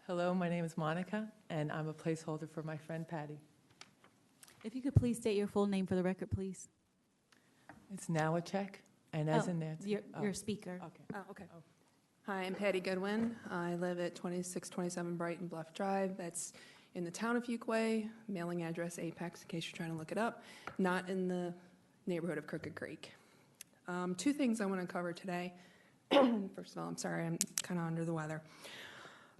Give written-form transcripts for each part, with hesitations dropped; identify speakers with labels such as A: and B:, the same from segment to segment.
A: Hello, my name is Monica, and I'm a placeholder for my friend Patti.
B: If you could please state your full name for the record, please.
A: It's now a check, and as in Nancy.
B: Your speaker.
A: Okay.
C: Oh, okay.
A: Oh.
C: Hi, I'm Patti Goodwin. I live at 2627 Brighton Bluff Drive. That's in the town of Fuquay, mailing address Apex, in case you're trying to look it up, not in the neighborhood of Crooked Creek. Two things I want to cover today. First of all, I'm sorry, I'm kind of under the weather.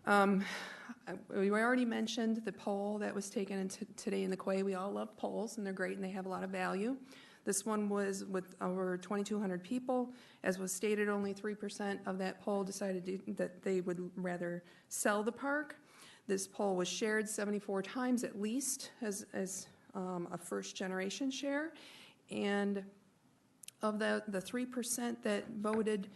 C: We already mentioned the poll that was taken today in the Quay. We all love polls, and they're great, and they have a lot of value. This one was with over 2,200 people. As was stated, only 3% of that poll decided that they would rather sell the park. This poll was shared 74 times at least as a first-generation share. And of the 3% that voted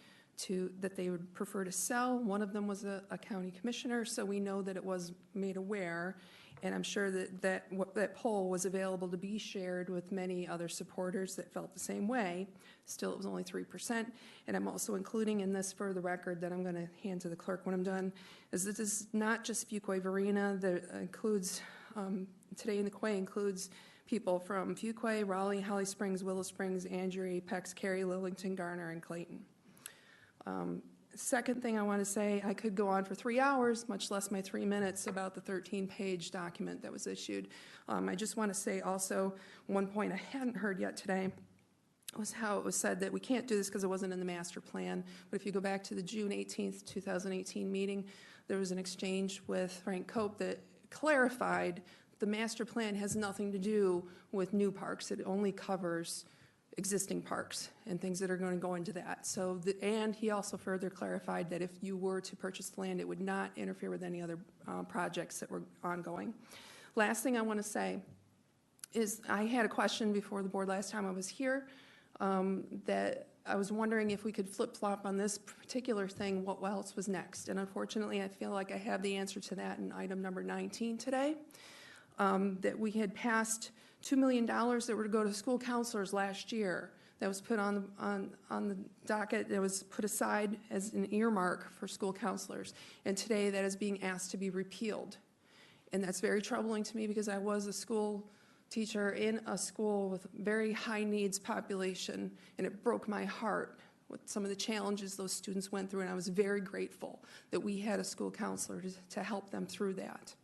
C: that they would prefer to sell, one of them was a county commissioner, so we know that it was made aware. And I'm sure that poll was available to be shared with many other supporters that felt the same way. Still, it was only 3%. And I'm also including in this for the record that I'm going to hand to the clerk when I'm done, is that this is not just Fuquay Varina. That includes, today in the Quay includes people from Fuquay, Raleigh, Holly Springs, Willow Springs, Andrew, Apex, Cary, Lillington, Garner, and Clayton. Second thing I want to say, I could go on for 3 hours, much less my 3 minutes, about the 13-page document that was issued. I just want to say also, one point I hadn't heard yet today was how it was said that we can't do this because it wasn't in the master plan. But if you go back to the June 18th, 2018 meeting, there was an exchange with Frank Cope that clarified the master plan has nothing to do with new parks. It only covers existing parks and things that are going to go into that. So, and he also further clarified that if you were to purchase the land, it would not interfere with any other projects that were ongoing. Last thing I want to say is I had a question before the board last time I was here that I was wondering if we could flip-flop on this particular thing, what else was next. And unfortunately, I feel like I have the answer to that in item number 19 today, that we had passed $2 million that were to go to school counselors last year. That was put on the docket. That was put aside as an earmark for school counselors. And today that is being asked to be repealed. And that's very troubling to me because I was a school teacher in a school with very high needs population, and it broke my heart with some of the challenges those students went through, and I was very grateful that we had a school counselor to help them through that.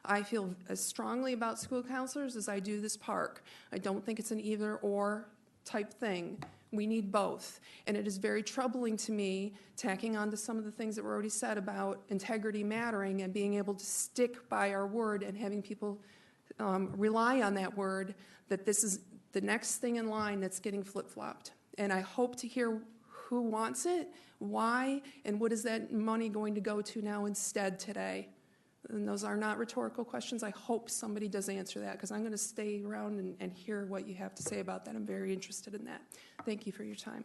C: I feel as strongly about school counselors as I do this park. I don't think it's an either-or type thing. We need both. And it is very troubling to me, tacking on to some of the things that were already said about integrity mattering and being able to stick by our word and having people rely on that word, that this is the next thing in line that's getting flip-flopped. And I hope to hear who wants it, why, and what is that money going to go to now instead today. And those are not rhetorical questions. I hope somebody does answer that because I'm going to stay around and hear what you have to say about that. I'm very interested in that. Thank you for your time.